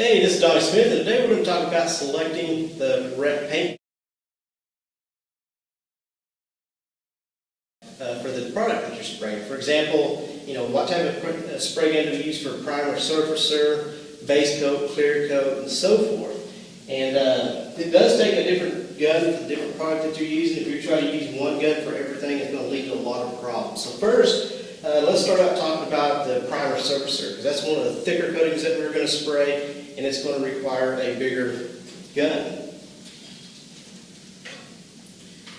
Hey, this is Donnie Smith, and today we're going to talk about selecting the correct paint for the product that you're spraying. For example, what type of spray gun do we use for primer, surfacer, base coat, clear coat, and so forth. And it does take a different gun for the different product that you're using. If you're trying to use one gun for everything, it's going to lead to a lot of problems. So first, let's start out talking about the primer surfacer, because that's one of the thicker coatings that we're going to spray, and it's going to require a bigger gun.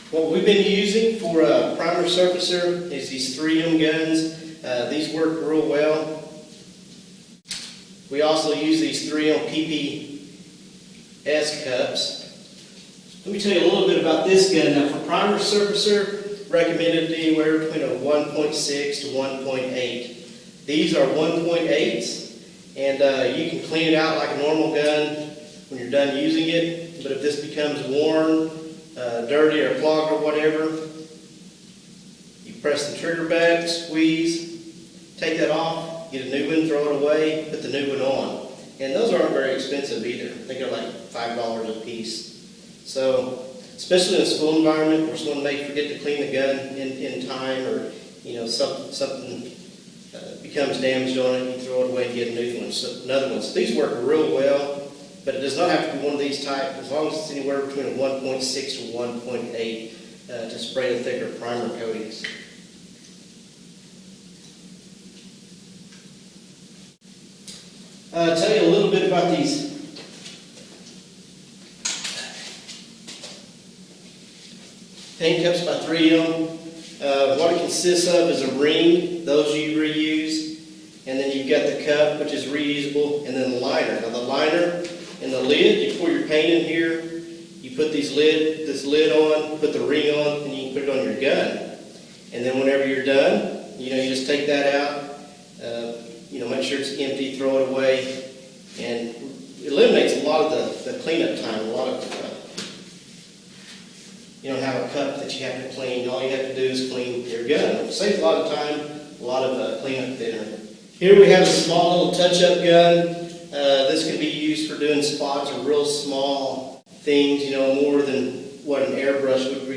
What we've been using for a primer surfacer is these 3M guns. These work real well. We also use these 3M PPS cups. Let me tell you a little bit about this gun. Now, for primer surfacer, recommended anywhere between a 1.6 to 1.8. These are 1.8s, and you can clean it out like a normal gun when you're done using it. But if this becomes worn, dirty or clogged or whatever, you press the trigger back, squeeze, take that off, get a new one, throw it away, put the new one on. And those aren't very expensive either. I think they're like $5 a piece. So, especially in a school environment where someone may forget to clean the gun in time, or something becomes damaged on it, you throw it away and get another one. So these work real well, but it does not have to be one of these types, as long as it's anywhere between a 1.6 to 1.8 to spray the thicker primer coatings. I'll tell you a little bit about these paint cups by 3M. What it consists of is a ring, those you reuse, and then you've got the cup, which is reusable, and then the liner. Now the liner and the lid, you pour your paint in here, you put this lid on, put the ring on, and you can put it on your gun. And then whenever you're done, you just take that out, make sure it's empty, throw it away, and it eliminates a lot of the cleanup time. A lot of you don't have a cup that you have to clean. All you have to do is clean your gun. It saves a lot of time, a lot of cleanup there. Here we have a small little touch-up gun. This can be used for doing spots or real small things, more than what an airbrush would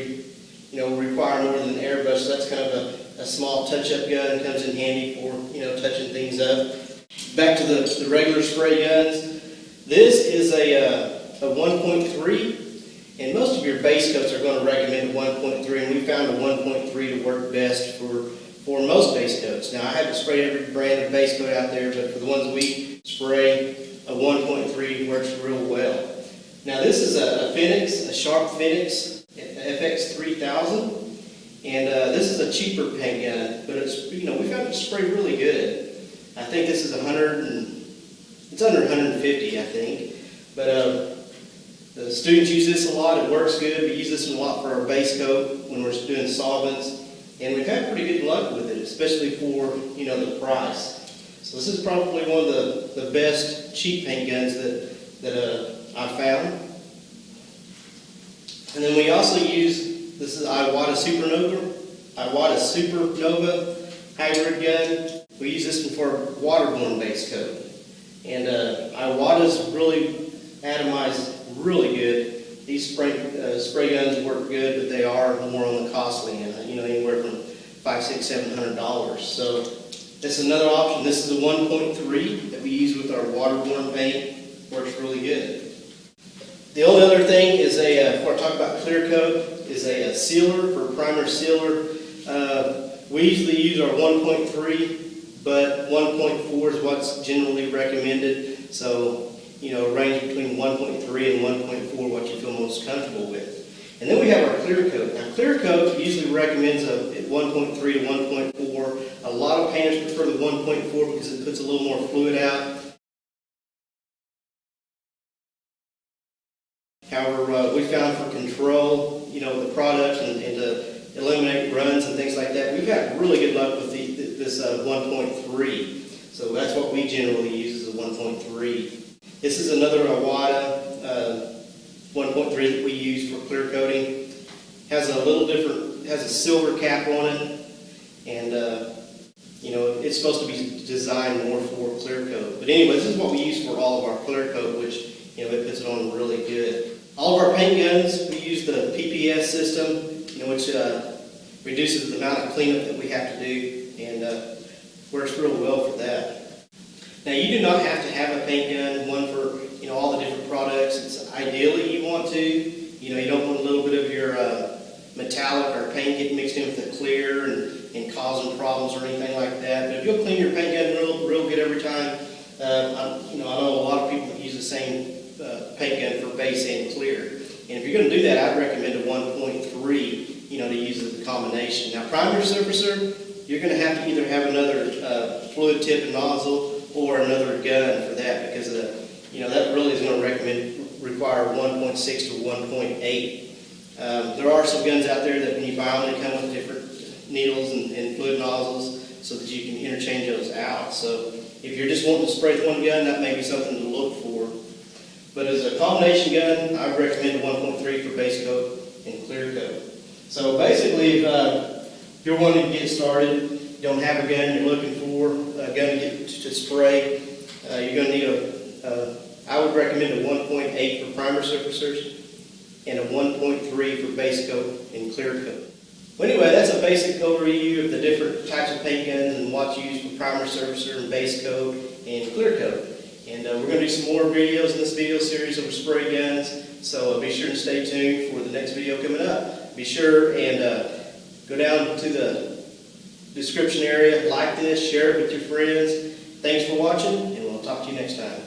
require more than an airbrush. So that's kind of a small touch-up gun. Comes in handy for, touching things up. Back to the regular spray guns. This is a 1.3. And most of your base coats are going to recommend a 1.3, and we found a 1.3 to work best for most base coats. Now, I haven't sprayed every brand of base coat out there, but for the ones we spray, a 1.3 works real well. Now, this is a Phoenix, a Sharp Phoenix FX3000, and this is a cheaper paint gun, but it's we found it to spray really good. I think this is it's under 150, I think, but the students use this a lot. It works good. We use this a lot for our base coat when we're doing solvents, and we've had pretty good luck with it, especially for the price. So this is probably one of the best cheap paint guns that I found. And then we also use this is Iwata Supernova hybrid gun. We use this one for a waterborne base coat, and Iwata's really atomized really good. These spray guns work good, but they are more on the costly end, anywhere from $500, $600, $700. So this is another option. This is a 1.3 that we use with our waterborne paint. Works really good. The only other thing is before I talk about clear coat, is a sealer for primer sealer. We usually use our 1.3, but 1.4 is what's generally recommended. So range between 1.3 and 1.4, what you feel most comfortable with. And then we have our clear coat. Now, clear coat usually recommends a 1.3 to 1.4. A lot of painters prefer the 1.4 because it puts a little more fluid out. However, we found for control, the products and to eliminate runs and things like that, we've had really good luck with this 1.3. So that's what we generally use is a 1.3. This is another Iwata 1.3 that we use for clear coating. Has a silver cap on it, and it's supposed to be designed more for clear coat. But anyway, this is what we use for all of our clear coat, which, it puts it on really good. All of our paint guns, we use the PPS system, which reduces the amount of cleanup that we have to do, and works real well for that. Now, you do not have to have a paint gun, one for, all the different products. It's ideally you want to. You don't want a little bit of your metallic or paint getting mixed in with the clear and causing problems or anything like that. But if you'll clean your paint gun real good every time, I know a lot of people that use the same paint gun for base and clear. And if you're going to do that, I'd recommend a 1.3, to use as a combination. Now, primer surfacer, you're going to have to either have another fluid tip and nozzle or another gun for that, because that really is going to require 1.6 to 1.8. There are some guns out there that when you buy them, they come with different needles and fluid nozzles so that you can interchange those out. So if you're just wanting to spray with one gun, that may be something to look for. But as a combination gun, I would recommend a 1.3 for base coat and clear coat. So basically, if you're wanting to get started, you don't have a gun you're looking for, a gun to spray, you're going to need I would recommend a 1.8 for primer surfacers and a 1.3 for base coat and clear coat. Well, anyway, that's a basic overview of the different types of paint guns and what's used for primer surfacer and base coat and clear coat. And we're going to do some more videos in this video series over spray guns, so be sure to stay tuned for the next video coming up. Be sure and go down to the description area, like this, share it with your friends. Thanks for watching, and we'll talk to you next time.